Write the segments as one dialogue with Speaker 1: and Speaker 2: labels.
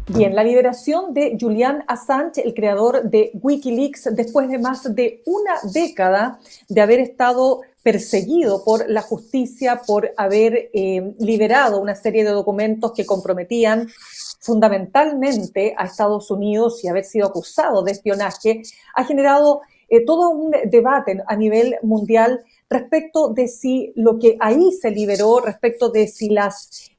Speaker 1: Bien, la liberación de Julian Assange, el creador de Wikileaks, después de más de una década de haber estado perseguido por la justicia por haber liberado una serie de documentos que comprometían fundamentalmente a Estados Unidos y haber sido acusado de espionaje, ha generado todo un debate a nivel mundial respecto de si lo que ahí se liberó, respecto de si las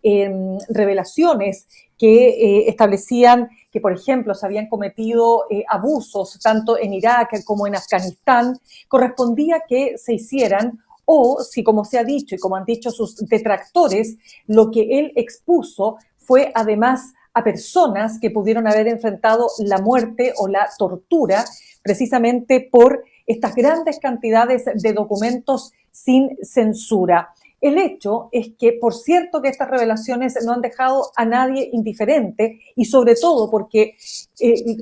Speaker 1: revelaciones que establecían que, por ejemplo, se habían cometido abusos tanto en Irak como en Afganistán, correspondía que se hicieran, o si, como se ha dicho y como han dicho sus detractores, lo que él expuso fue además a personas que pudieron haber enfrentado la muerte o la tortura precisamente por estas grandes cantidades de documentos sin censura. El hecho es que, por cierto, que estas revelaciones no han dejado a nadie indiferente y sobre todo porque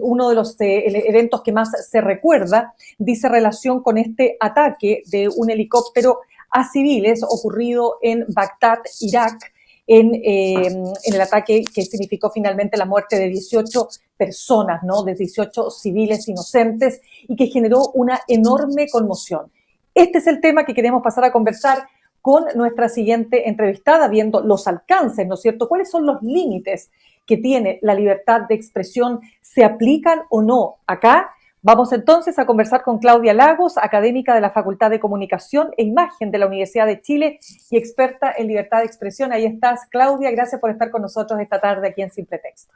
Speaker 1: uno de los eventos que más se recuerda dice relación con este ataque de un helicóptero a civiles ocurrido en Bagdad, Irak, en el ataque que significó finalmente la muerte de 18 personas, ¿no? De 18 civiles inocentes y que generó una enorme conmoción. Este es el tema que queremos pasar a conversar con nuestra siguiente entrevistada, viendo los alcances, ¿no es cierto? ¿Cuáles son los límites que tiene la libertad de expresión? ¿Se aplican o no acá? Vamos entonces a conversar con Claudia Lagos, académica de la Facultad de Comunicación e Imagen de la Universidad de Chile y experta en libertad de expresión. Ahí estás, Claudia. Gracias por estar con nosotros esta tarde aquí en Simple Texto.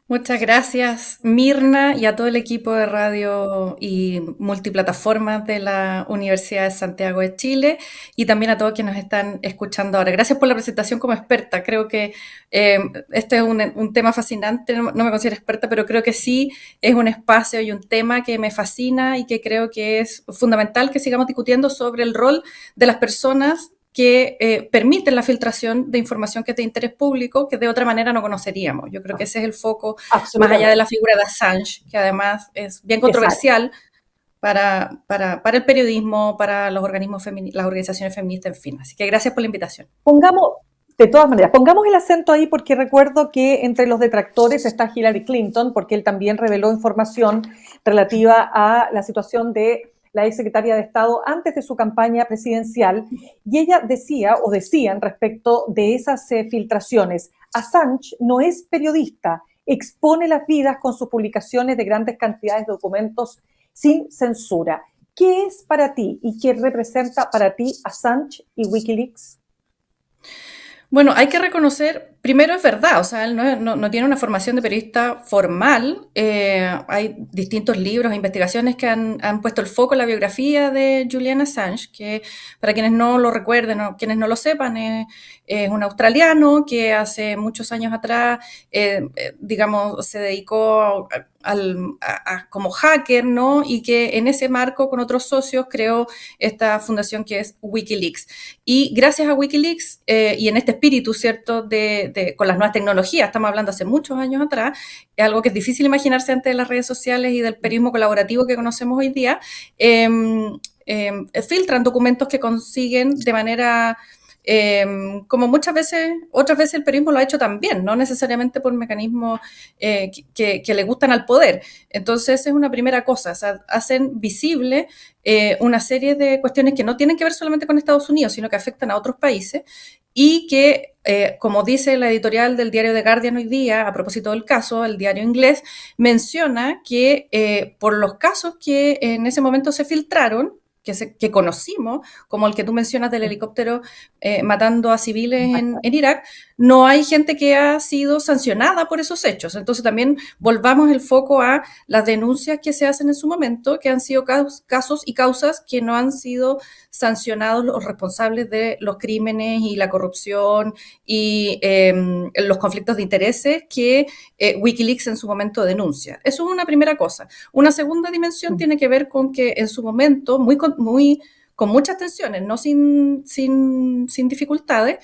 Speaker 2: Muchas gracias, Mirna, y a todo el equipo de radio y multiplataformas de la Universidad de Santiago de Chile, y también a todos quienes nos están escuchando ahora. Gracias por la presentación como experta. Creo que este es un tema fascinante. No me considero experta, pero creo que sí es un espacio y un tema que me fascina y que creo que es fundamental que sigamos discutiendo sobre el rol de las personas que permiten la filtración de información que es de interés público, que de otra manera no conoceríamos. Yo creo que ese es el foco, más allá de la figura de Assange, que además es bien controversial para el periodismo, para los organismos las organizaciones feministas, en fin. Así que gracias por la invitación.
Speaker 1: De todas maneras, pongamos el acento ahí porque recuerdo que entre los detractores está Hillary Clinton, porque él también reveló información relativa a la situación de la exsecretaria de Estado antes de su campaña presidencial, y ella decían respecto de esas filtraciones: Assange no es periodista, expone las vidas con sus publicaciones de grandes cantidades de documentos sin censura. ¿Qué es para ti y qué representa para ti Assange y Wikileaks?
Speaker 2: Bueno, hay que reconocer, primero es verdad, o sea, él no tiene una formación de periodista formal. Hay distintos libros e investigaciones que han puesto el foco en la biografía de Julian Assange, que para quienes no lo recuerden o quienes no lo sepan, es un australiano que hace muchos años atrás, digamos, se dedicó como hacker, ¿no? Y que en ese marco, con otros socios, creó esta fundación que es Wikileaks. Y gracias a Wikileaks y en este espíritu, ¿cierto?, con las nuevas tecnologías, estamos hablando hace muchos años atrás, es algo que es difícil imaginarse antes de las redes sociales y del periodismo colaborativo que conocemos hoy día, filtran documentos que consiguen de manera... como otras veces el periodismo lo ha hecho también, no necesariamente por mecanismos que le gustan al poder. Entonces es una primera cosa, o sea, hacen visible una serie de cuestiones que no tienen que ver solamente con Estados Unidos, sino que afectan a otros países y que, como dice la editorial del diario The Guardian hoy día, a propósito del caso, el diario inglés, menciona que por los casos que en ese momento se filtraron, que conocimos, como el que tú mencionas del helicóptero matando a civiles en Irak, no hay gente que ha sido sancionada por esos hechos. Entonces también volvamos el foco a las denuncias que se hacen en su momento, que han sido casos y causas que no han sido sancionados los responsables de los crímenes y la corrupción y los conflictos de intereses que Wikileaks en su momento denuncia. Eso es una primera cosa. Una segunda dimensión tiene que ver con que en su momento, con muchas tensiones, no sin dificultades,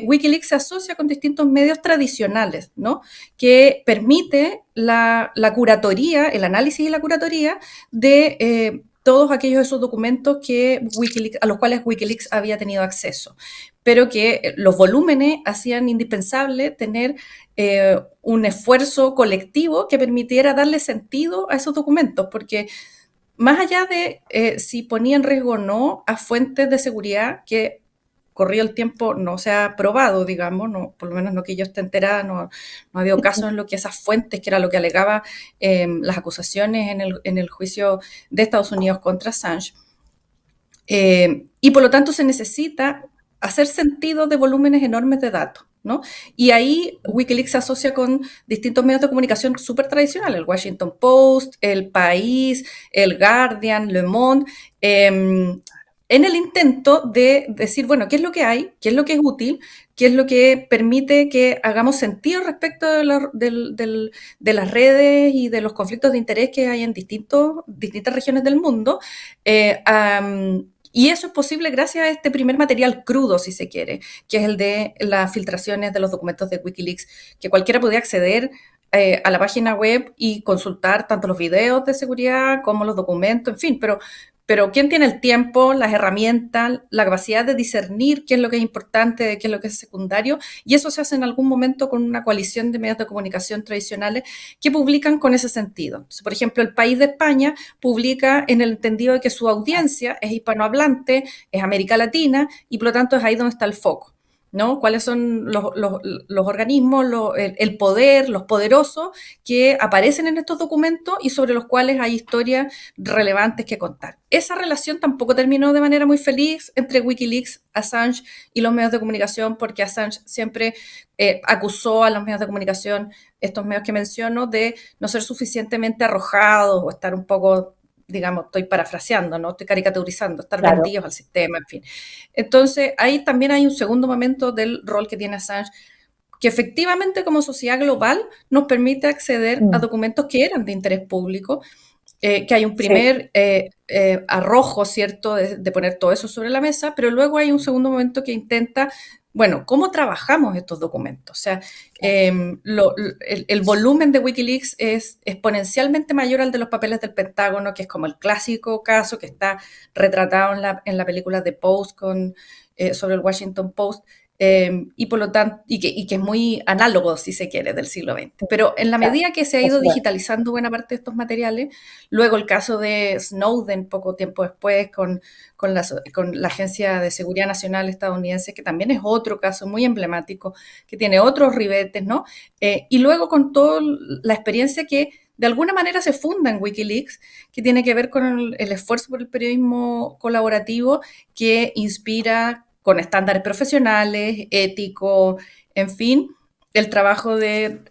Speaker 2: Wikileaks se asocia con distintos medios tradicionales, ¿no?, que permite la curatoría, el análisis y la curatoría de todos aquellos esos documentos a los cuales Wikileaks había tenido acceso, pero que los volúmenes hacían indispensable tener un esfuerzo colectivo que permitiera darle sentido a esos documentos, porque más allá de si ponía en riesgo o no a fuentes de seguridad que corrido el tiempo no se ha probado, digamos, no, por lo menos no que yo esté enterada, no ha habido casos en los que esas fuentes, que era lo que alegaba las acusaciones en el juicio de Estados Unidos contra Assange, y por lo tanto se necesita hacer sentido de volúmenes enormes de datos, ¿no? Y ahí Wikileaks se asocia con distintos medios de comunicación súper tradicionales, el Washington Post, El País, El Guardian, Le Monde, en el intento de decir, bueno, ¿qué es lo que hay? ¿Qué es lo que es útil? ¿Qué es lo que permite que hagamos sentido respecto de las redes y de los conflictos de interés que hay en distintas regiones del mundo? Y eso es posible gracias a este primer material crudo, si se quiere, que es el de las filtraciones de los documentos de Wikileaks, que cualquiera podía acceder a la página web y consultar tanto los videos de seguridad como los documentos, en fin, pero ¿quién tiene el tiempo, las herramientas, la capacidad de discernir qué es lo que es importante, qué es lo que es secundario? Y eso se hace en algún momento con una coalición de medios de comunicación tradicionales que publican con ese sentido. Entonces, por ejemplo, El País de España publica en el entendido de que su audiencia es hispanohablante, es América Latina, y por lo tanto es ahí donde está el foco, ¿no? ¿Cuáles son los organismos, el poder, los poderosos que aparecen en estos documentos y sobre los cuales hay historias relevantes que contar? Esa relación tampoco terminó de manera muy feliz entre Wikileaks, Assange y los medios de comunicación, porque Assange siempre acusó a los medios de comunicación, estos medios que menciono, de no ser suficientemente arrojados o estar un poco, digamos, estoy parafraseando, ¿no? Estoy caricaturizando, estar
Speaker 1: Claro.
Speaker 2: vendidos al sistema, en fin. Entonces, ahí también hay un segundo momento del rol que tiene Assange, que efectivamente como sociedad global nos permite acceder a documentos que eran de interés público, que hay un primer arrojo, ¿cierto?, de poner todo eso sobre la mesa, pero luego hay un segundo momento que intenta, bueno, ¿cómo trabajamos estos documentos? O sea, el volumen de Wikileaks es exponencialmente mayor al de los papeles del Pentágono, que es como el clásico caso que está retratado en la película The Post sobre el Washington Post, y por lo tanto, y que es muy análogo, si se quiere, del siglo XX. Pero en la medida que se ha ido digitalizando buena parte de estos materiales, luego el caso de Snowden, poco tiempo después, con la Agencia de Seguridad Nacional estadounidense, que también es otro caso muy emblemático, que tiene otros ribetes, ¿no? Y luego con toda la experiencia que de alguna manera se funda en Wikileaks, que tiene que ver con el esfuerzo por el periodismo colaborativo que inspira con estándares profesionales, éticos, en fin, el trabajo de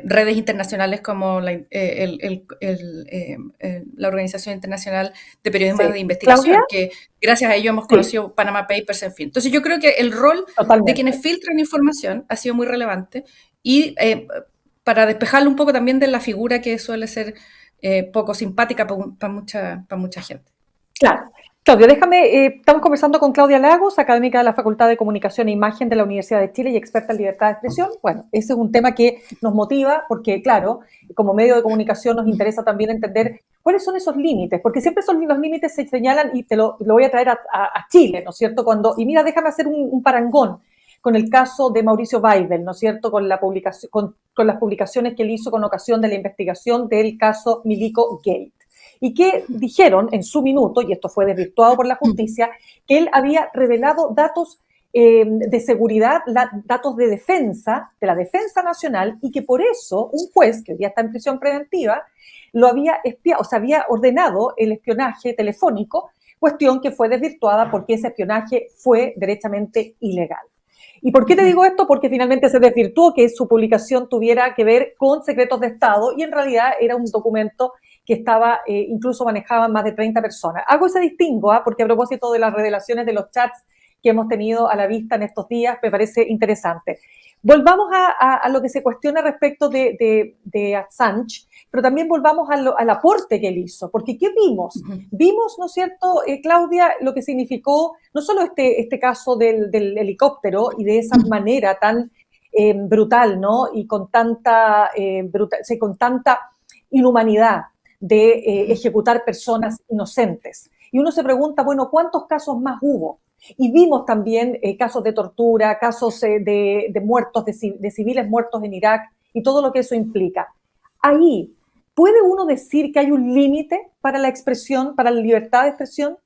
Speaker 2: redes internacionales como la Organización Internacional de Periodismo de Investigación,
Speaker 1: Claudia,
Speaker 2: que gracias a ello hemos conocido Panama Papers, en fin. Entonces yo creo que el rol de quienes filtran información ha sido muy relevante y para despejarlo un poco también de la figura que suele ser poco simpática para mucha gente.
Speaker 1: Claro. Claudia, déjame, estamos conversando con Claudia Lagos, académica de la Facultad de Comunicación e Imagen de la Universidad de Chile y experta en libertad de expresión. Bueno, ese es un tema que nos motiva porque, claro, como medio de comunicación nos interesa también entender cuáles son esos límites, porque siempre los límites se señalan y lo voy a traer a Chile, ¿no es cierto? Y mira, déjame hacer un parangón con el caso de Mauricio Weibel, ¿no es cierto?, con las publicaciones que él hizo con ocasión de la investigación del caso Milico Gate. Y que dijeron en su minuto, y esto fue desvirtuado por la justicia, que él había revelado datos de seguridad, datos de defensa, de la defensa nacional, y que por eso un juez, que hoy día está en prisión preventiva, lo había había ordenado el espionaje telefónico, cuestión que fue desvirtuada porque ese espionaje fue derechamente ilegal. ¿Y por qué te digo esto? Porque finalmente se desvirtuó que su publicación tuviera que ver con secretos de Estado y en realidad era un documento que estaba, incluso manejaban más de 30 personas. Hago ese distingo, porque a propósito de las revelaciones de los chats que hemos tenido a la vista en estos días, me parece interesante. Volvamos a lo que se cuestiona respecto de Assange, pero también volvamos al aporte que él hizo, porque ¿qué vimos? Vimos, ¿no es cierto, Claudia, lo que significó no solo este caso del helicóptero y de esa manera tan brutal, ¿no? Y con tanta inhumanidad de ejecutar personas inocentes. Y uno se pregunta, bueno, ¿cuántos casos más hubo? Y vimos también casos de tortura, casos de muertos, de civiles muertos en Irak y todo lo que eso implica. Ahí, ¿puede uno decir que hay un límite para la expresión, para la libertad de expresión?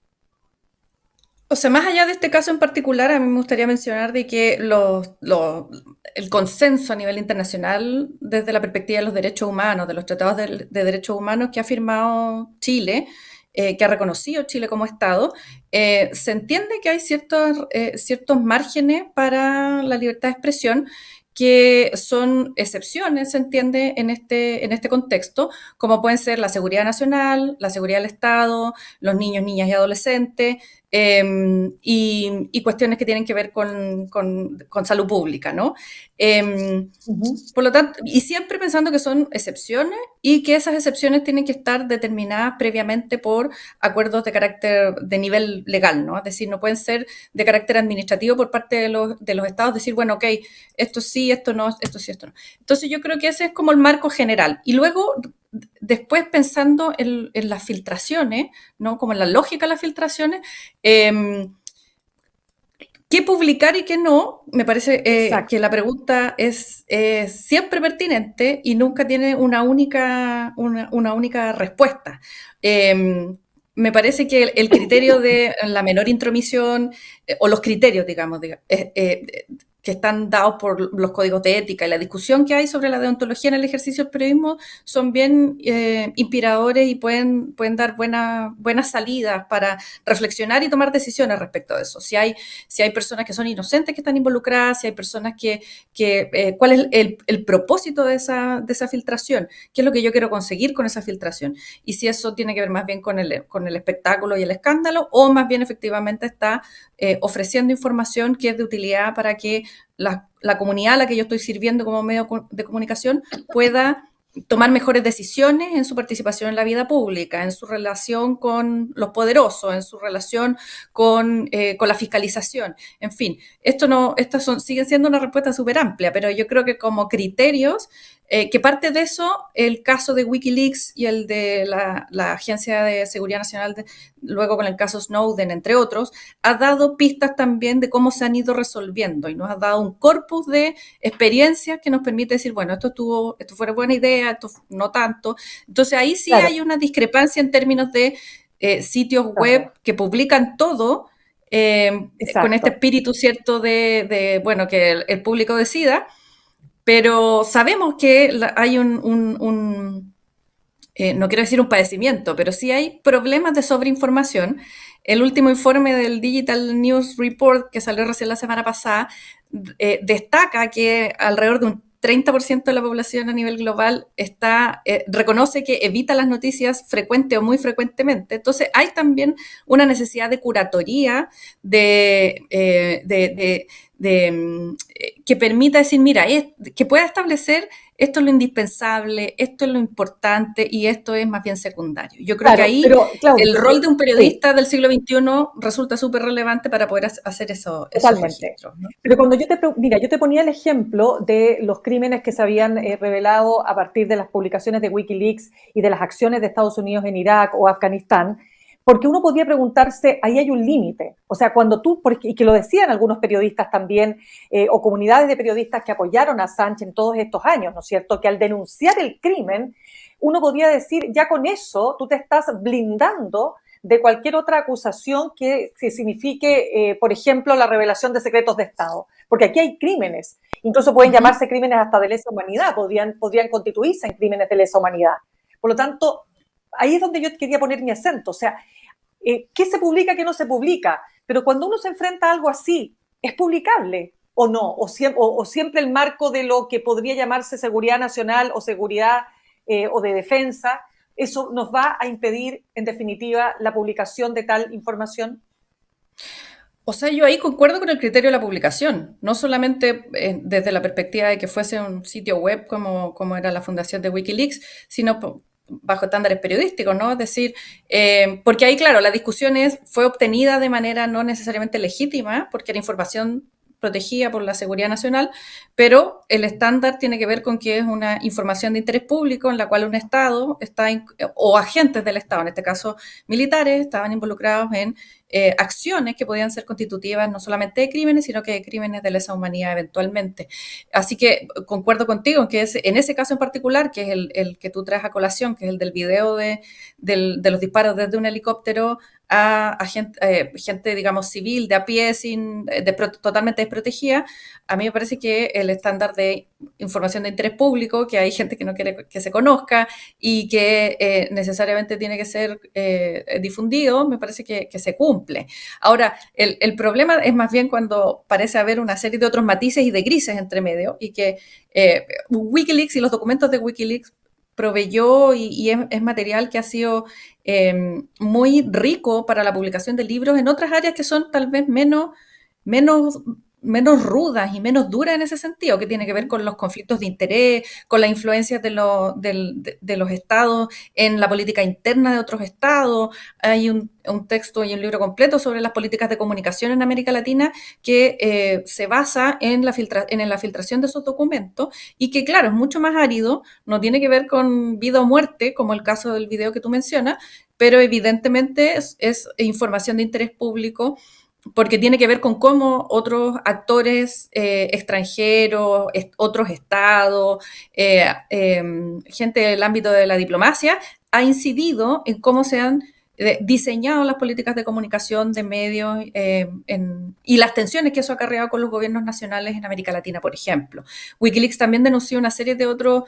Speaker 2: O sea, más allá de este caso en particular, a mí me gustaría mencionar de que el consenso a nivel internacional, desde la perspectiva de los derechos humanos, de los tratados de derechos humanos que ha firmado Chile, que ha reconocido Chile como Estado, se entiende que hay ciertos márgenes para la libertad de expresión que son excepciones, se entiende, en este contexto, como pueden ser la seguridad nacional, la seguridad del Estado, los niños, niñas y adolescentes, y cuestiones que tienen que ver con salud pública, ¿no? Por lo tanto, y siempre pensando que son excepciones y que esas excepciones tienen que estar determinadas previamente por acuerdos de carácter de nivel legal, ¿no? Es decir, no pueden ser de carácter administrativo por parte de los estados, decir, bueno, ok, esto sí, esto no, esto sí, esto no. Entonces yo creo que ese es como el marco general. Y luego, después pensando en las filtraciones, ¿no? Como en la lógica de las filtraciones, ¿qué publicar y qué no? Me parece que la pregunta es siempre pertinente y nunca tiene una única respuesta. Me parece que el criterio de la menor intromisión, o los criterios, digamos, que están dados por los códigos de ética y la discusión que hay sobre la deontología en el ejercicio del periodismo son bien inspiradores y pueden dar buenas salidas para reflexionar y tomar decisiones respecto de eso. Si hay personas que son inocentes que están involucradas, si hay personas ¿cuál es el propósito de esa filtración? ¿Qué es lo que yo quiero conseguir con esa filtración? Y si eso tiene que ver más bien con el espectáculo y el escándalo, o más bien efectivamente está ofreciendo información que es de utilidad para que la comunidad a la que yo estoy sirviendo como medio de comunicación pueda tomar mejores decisiones en su participación en la vida pública, en su relación con los poderosos, en su relación con la fiscalización. En fin, siguen siendo una respuesta súper amplia, pero yo creo que como criterios, que parte de eso, el caso de Wikileaks y el de la Agencia de Seguridad Nacional, luego con el caso Snowden, entre otros, ha dado pistas también de cómo se han ido resolviendo y nos ha dado un corpus de experiencias que nos permite decir, bueno, esto fue buena idea, esto no tanto. Entonces ahí sí hay una discrepancia en términos de sitios web que publican todo, con este espíritu, ¿cierto?, bueno, que el público decida, pero sabemos que hay no quiero decir un padecimiento, pero sí hay problemas de sobreinformación. El último informe del Digital News Report, que salió recién la semana pasada, destaca que alrededor de un 30% de la población a nivel global reconoce que evita las noticias frecuente o muy frecuentemente. Entonces hay también una necesidad de curatoría, que permita decir, mira, que pueda establecer esto es lo indispensable, esto es lo importante y esto es más bien secundario. Yo creo que ahí el rol de un periodista del siglo XXI resulta súper relevante para poder hacer esos registros, ¿no?
Speaker 1: Pero cuando yo te ponía el ejemplo de los crímenes que se habían revelado a partir de las publicaciones de Wikileaks y de las acciones de Estados Unidos en Irak o Afganistán, porque uno podría preguntarse, ahí hay un límite. O sea, y que lo decían algunos periodistas también, o comunidades de periodistas que apoyaron a Assange en todos estos años, ¿no es cierto?, que al denunciar el crimen, uno podría decir, ya con eso tú te estás blindando de cualquier otra acusación que signifique, por ejemplo, la revelación de secretos de Estado. Porque aquí hay crímenes, incluso pueden llamarse crímenes hasta de lesa humanidad, podrían constituirse en crímenes de lesa humanidad. Por lo tanto, ahí es donde yo quería poner mi acento. O sea, ¿qué se publica, qué no se publica? Pero cuando uno se enfrenta a algo así, ¿es publicable o no? O siempre el marco de lo que podría llamarse seguridad nacional o seguridad o de defensa, ¿eso nos va a impedir, en definitiva, la publicación de tal información?
Speaker 2: O sea, yo ahí concuerdo con el criterio de la publicación, no solamente desde la perspectiva de que fuese un sitio web como era la fundación de Wikileaks, sino bajo estándares periodísticos, ¿no? Es decir, porque ahí, claro, la discusión fue obtenida de manera no necesariamente legítima, porque era información protegida por la seguridad nacional, pero el estándar tiene que ver con que es una información de interés público en la cual un Estado está, o agentes del Estado, en este caso militares, estaban involucrados en acciones que podían ser constitutivas no solamente de crímenes, sino que de crímenes de lesa humanidad eventualmente. Así que concuerdo contigo en que en ese caso en particular, que es el que tú traes a colación, que es el del video de los disparos desde un helicóptero a gente, digamos, civil, de a pie, totalmente desprotegida, a mí me parece que el estándar de información de interés público, que hay gente que no quiere que se conozca y que necesariamente tiene que ser difundido, me parece que se cumple. Ahora, el problema es más bien cuando parece haber una serie de otros matices y de grises entre medio, y que Wikileaks y los documentos de Wikileaks proveyó y es material que ha sido muy rico para la publicación de libros en otras áreas que son tal vez menos, menos rudas y menos duras en ese sentido, que tiene que ver con los conflictos de interés, con las influencias de los estados en la política interna de otros estados. Hay un texto y un libro completo sobre las políticas de comunicación en América Latina que se basa en la filtración de esos documentos y que, claro, es mucho más árido, no tiene que ver con vida o muerte, como el caso del video que tú mencionas, pero evidentemente es información de interés público porque tiene que ver con cómo otros actores extranjeros, otros estados, gente del ámbito de la diplomacia, ha incidido en cómo se han diseñado las políticas de comunicación de medios y las tensiones que eso ha acarreado con los gobiernos nacionales en América Latina, por ejemplo. Wikileaks también denunció una serie de otros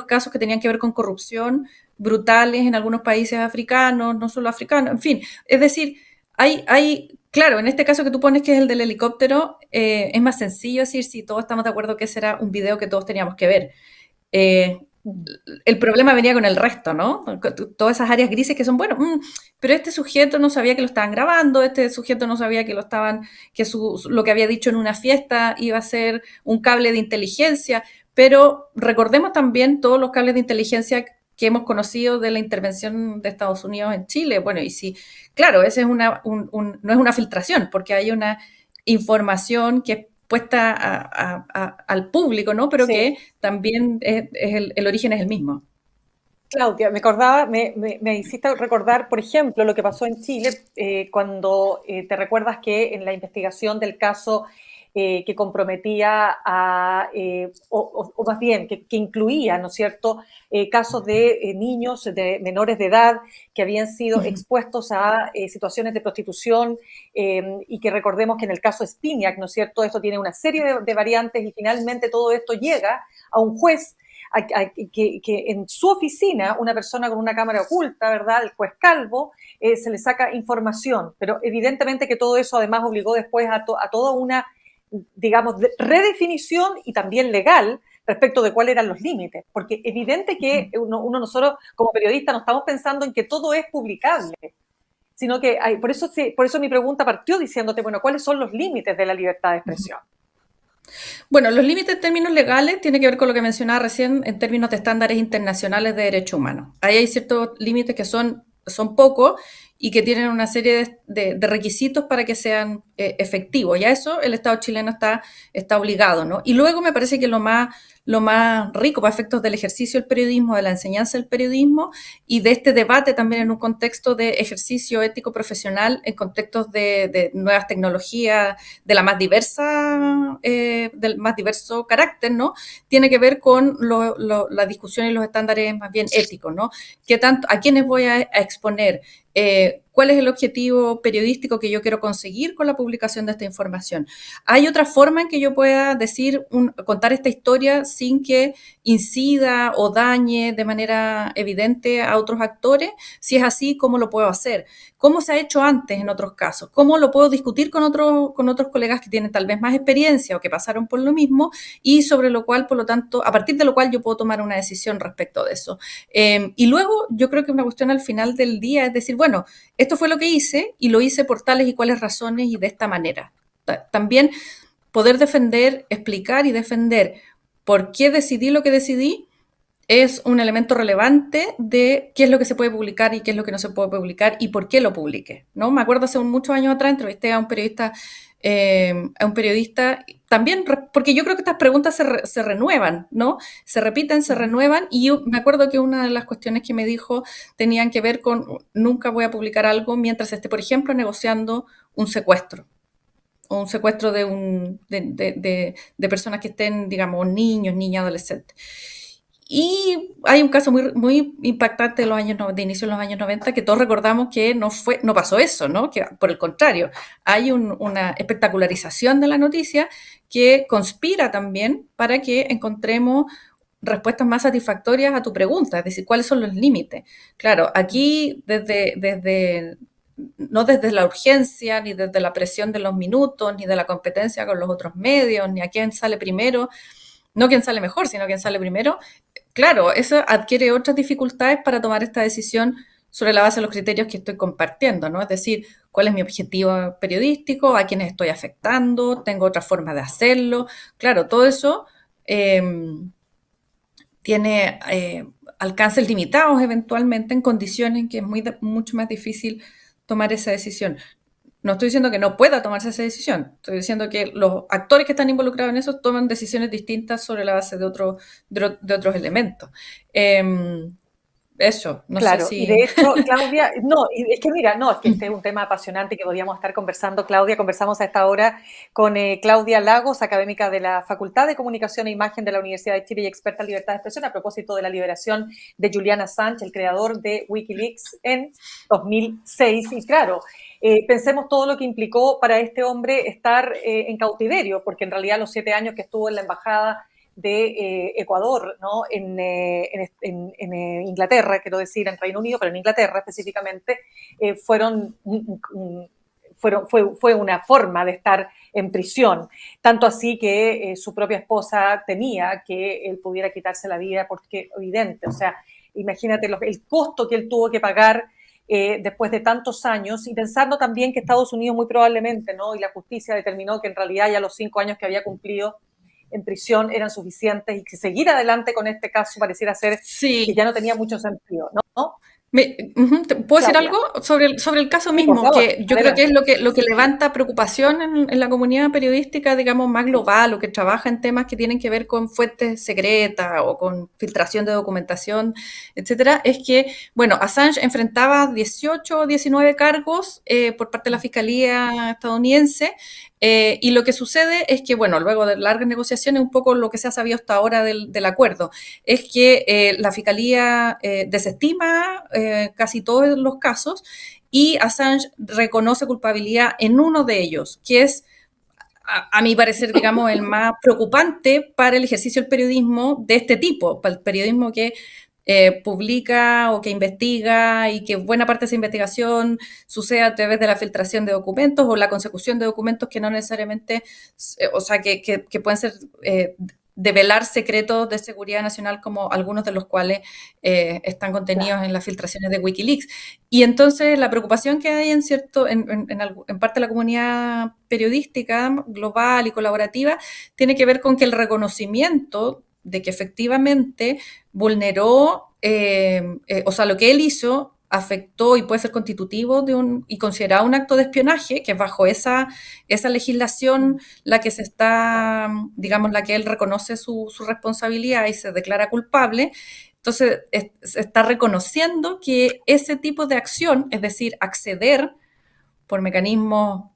Speaker 2: casos que tenían que ver con corrupción brutales en algunos países africanos, no solo africanos, en fin. Es decir, claro, en este caso que tú pones que es el del helicóptero, es más sencillo decir si todos estamos de acuerdo que ese era un video que todos teníamos que ver. Eh, el problema venía con el resto, ¿no? Todas esas áreas grises que son, bueno, pero este sujeto no sabía que lo estaban grabando, este sujeto no sabía que lo que había dicho en una fiesta iba a ser un cable de inteligencia, pero recordemos también todos los cables de inteligencia que hemos conocido de la intervención de Estados Unidos en Chile. Bueno, y sí, claro, ese es no es una filtración, porque hay una información que es puesta al público, ¿no? Pero
Speaker 1: Sí.
Speaker 2: que también el origen es el mismo.
Speaker 1: Claudia, me hiciste recordar, por ejemplo, lo que pasó en Chile cuando te recuerdas que en la investigación del caso que comprometía o más bien, que incluía, ¿no es cierto?, casos de niños, de menores de edad que habían sido expuestos a situaciones de prostitución y que recordemos que en el caso Spinac, ¿no es cierto?, esto tiene una serie de variantes y finalmente todo esto llega a un juez que en su oficina una persona con una cámara oculta, ¿verdad?, el juez Calvo, se le saca información, pero evidentemente que todo eso además obligó después a toda una, digamos, redefinición y también legal respecto de cuáles eran los límites, porque evidente que nosotros como periodistas no estamos pensando en que todo es publicable, sino que por eso mi pregunta partió diciéndote, bueno, ¿cuáles son los límites de la libertad de expresión?
Speaker 2: Bueno, los límites en términos legales tienen que ver con lo que mencionaba recién en términos de estándares internacionales de derechos humanos. Ahí hay ciertos límites que son pocos y que tienen una serie de requisitos para que sean efectivos. Y a eso el Estado chileno está obligado, ¿no? Y luego me parece que lo más rico para efectos del ejercicio del periodismo, de la enseñanza del periodismo y de este debate también en un contexto de ejercicio ético profesional, en contextos de nuevas tecnologías, del más diverso carácter, ¿no? Tiene que ver con la discusión y los estándares más bien éticos, ¿no? ¿A quiénes voy a exponer? ¿Cuál es el objetivo periodístico que yo quiero conseguir con la publicación de esta información? ¿Hay otra forma en que yo pueda contar esta historia sin que incida o dañe de manera evidente a otros actores? Si es así, ¿cómo lo puedo hacer? ¿Cómo se ha hecho antes en otros casos? ¿Cómo lo puedo discutir con otros colegas que tienen tal vez más experiencia o que pasaron por lo mismo y sobre lo cual, por lo tanto, a partir de lo cual yo puedo tomar una decisión respecto de eso? Y luego yo creo que una cuestión al final del día es decir, bueno, esto fue lo que hice y lo hice por tales y cuales razones y de esta manera. También poder explicar y defender por qué decidí lo que decidí es un elemento relevante de qué es lo que se puede publicar y qué es lo que no se puede publicar y por qué lo publique, ¿no? Me acuerdo hace muchos años atrás entrevisté a un periodista también, porque yo creo que estas preguntas se renuevan, ¿no? Se repiten, se renuevan, y yo me acuerdo que una de las cuestiones que me dijo tenían que ver con nunca voy a publicar algo mientras esté, por ejemplo, negociando un secuestro o un secuestro de personas que estén, digamos, niños, niñas, adolescentes. Y hay un caso muy impactante de los años de inicio de los años 90 que todos recordamos que no pasó eso, ¿no? Que por el contrario, hay una espectacularización de la noticia que conspira también para que encontremos respuestas más satisfactorias a tu pregunta, es decir, cuáles son los límites. Claro, aquí no desde la urgencia, ni desde la presión de los minutos, ni de la competencia con los otros medios, ni a quién sale primero, no quién sale mejor, sino quién sale primero. Claro, eso adquiere otras dificultades para tomar esta decisión sobre la base de los criterios que estoy compartiendo, ¿no? Es decir, cuál es mi objetivo periodístico, a quiénes estoy afectando, tengo otra forma de hacerlo. Claro, todo eso eh, tiene alcances limitados eventualmente en condiciones en que es mucho más difícil tomar esa decisión. No estoy diciendo que no pueda tomarse esa decisión, estoy diciendo que los actores que están involucrados en eso toman decisiones distintas sobre la base de otros elementos. Eso, no sé
Speaker 1: Claro, y
Speaker 2: si...
Speaker 1: de hecho, Claudia, no, y es que mira, no, es que este es un tema apasionante que podríamos estar conversando, Claudia. Conversamos a esta hora con Claudia Lagos, académica de la Facultad de Comunicación e Imagen de la Universidad de Chile y experta en libertad de expresión, a propósito de la liberación de Julian Assange, el creador de Wikileaks, en 2006. Y claro, pensemos todo lo que implicó para este hombre estar en cautiverio, porque en realidad los 7 años que estuvo en la embajada de Ecuador, ¿no? en Inglaterra, quiero decir, en Reino Unido, pero en Inglaterra específicamente, fue una forma de estar en prisión, tanto así que su propia esposa temía que él pudiera quitarse la vida, porque evidente, o sea, imagínate el costo que él tuvo que pagar después de tantos años, y pensando también que Estados Unidos muy probablemente, ¿no? Y la justicia determinó que en realidad ya los 5 años que había cumplido en prisión eran suficientes, y que seguir adelante con este caso pareciera ser que ya
Speaker 2: Sí,
Speaker 1: no tenía mucho sentido, ¿no?
Speaker 2: ¿Puedo decir
Speaker 1: Claudia.
Speaker 2: algo sobre el caso
Speaker 1: Sí, por
Speaker 2: mismo?
Speaker 1: favor,
Speaker 2: Que yo creo que es
Speaker 1: adelante.
Speaker 2: lo que levanta preocupación en la comunidad periodística, digamos, más
Speaker 1: Sí.
Speaker 2: global, o que trabaja en temas que tienen que ver con fuentes secretas o con filtración de documentación, etcétera, es que, bueno, Assange enfrentaba 18 o 19 cargos por parte de la Fiscalía estadounidense. Y lo que sucede es que, bueno, luego de largas negociaciones, un poco lo que se ha sabido hasta ahora del acuerdo, es que la Fiscalía desestima casi todos los casos, y Assange reconoce culpabilidad en uno de ellos, que es, a mi parecer, digamos, el más preocupante para el ejercicio del periodismo de este tipo, para el periodismo que publica o que investiga, y que buena parte de esa investigación sucede a través de la filtración de documentos o la consecución de documentos que no necesariamente, o sea, que pueden ser develar secretos de seguridad nacional, como algunos de los cuales están
Speaker 1: Claro.
Speaker 2: contenidos en las filtraciones de Wikileaks. Y entonces la preocupación que hay en parte de la comunidad periodística global y colaborativa tiene que ver con que el reconocimiento de que efectivamente vulneró, o sea, lo que él hizo afectó y puede ser constitutivo y considerado un acto de espionaje, que es bajo esa legislación la que se está, digamos, la que él reconoce su responsabilidad y se declara culpable. Entonces, se está reconociendo que ese tipo de acción, es decir, acceder por mecanismos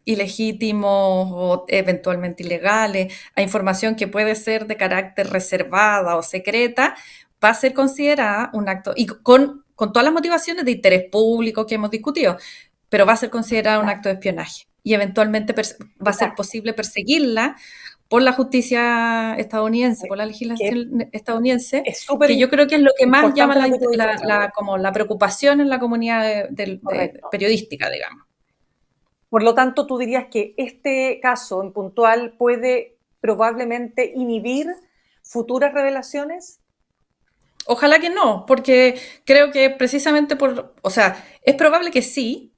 Speaker 2: ilegítimos o eventualmente ilegales a información que puede ser de carácter reservada o secreta, va a ser considerada un acto, y con todas las motivaciones de interés público que hemos discutido, pero va a ser considerada un acto de espionaje, y eventualmente va a ser
Speaker 1: Exacto.
Speaker 2: posible perseguirla por la justicia estadounidense, por la
Speaker 1: Que
Speaker 2: legislación estadounidense,
Speaker 1: es súper
Speaker 2: que yo creo que es lo que más llama
Speaker 1: importante lo que tú dices, Claudia.
Speaker 2: como la preocupación en la comunidad
Speaker 1: Correcto.
Speaker 2: periodística, digamos.
Speaker 1: Por lo tanto, tú dirías que este caso en puntual puede probablemente inhibir futuras revelaciones.
Speaker 2: Ojalá que no, porque creo que precisamente o sea, es probable que sí,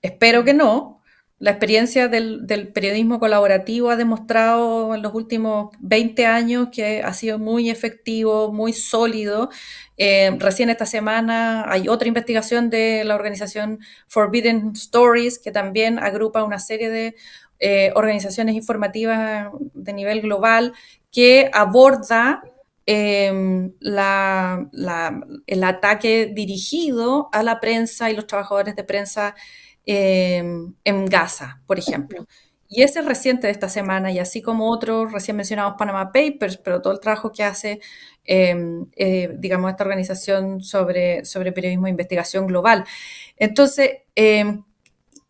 Speaker 2: espero que no. La experiencia del periodismo colaborativo ha demostrado en los últimos 20 años que ha sido muy efectivo, muy sólido. Recién esta semana hay otra investigación de la organización Forbidden Stories, que también agrupa una serie de organizaciones informativas de nivel global que aborda el ataque dirigido a la prensa y los trabajadores de prensa en Gaza, por ejemplo. Y ese es reciente de esta semana, y así como otros recién mencionados Panama Papers, pero todo el trabajo que hace, digamos, esta organización sobre periodismo de investigación global. Entonces,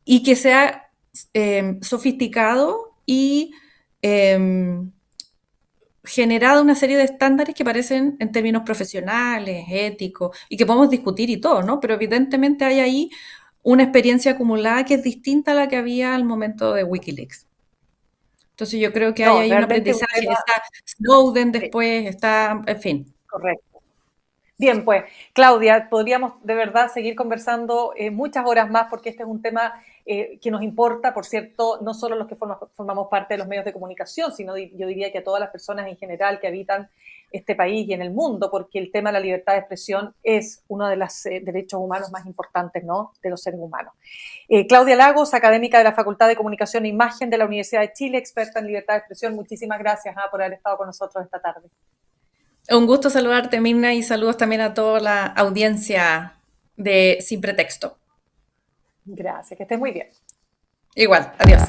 Speaker 2: y que sea sofisticado y generado una serie de estándares que parecen en términos profesionales, éticos, y que podemos discutir y todo, ¿no? Pero evidentemente hay ahí una experiencia acumulada que es distinta a la que había al momento de Wikileaks. Entonces yo creo que hay
Speaker 1: No,
Speaker 2: ahí un
Speaker 1: realmente un
Speaker 2: aprendizaje.
Speaker 1: tema,
Speaker 2: Está Snowden
Speaker 1: sí,
Speaker 2: después, está, en fin.
Speaker 1: correcto. Bien, pues, Claudia, podríamos de verdad seguir conversando muchas horas más porque este es un tema que nos importa, por cierto, no solo los que formamos parte de los medios de comunicación, sino yo diría que a todas las personas en general que habitan este país y en el mundo, porque el tema de la libertad de expresión es uno de los derechos humanos más importantes, ¿no?, de los seres humanos. Claudia Lagos, académica de la Facultad de Comunicación e Imagen de la Universidad de Chile, experta en libertad de expresión, muchísimas gracias por haber estado con nosotros esta tarde.
Speaker 2: Un gusto saludarte, Mirna, y saludos también a toda la audiencia de Sin Pretexto.
Speaker 1: Gracias, que estés muy bien.
Speaker 2: Igual, adiós.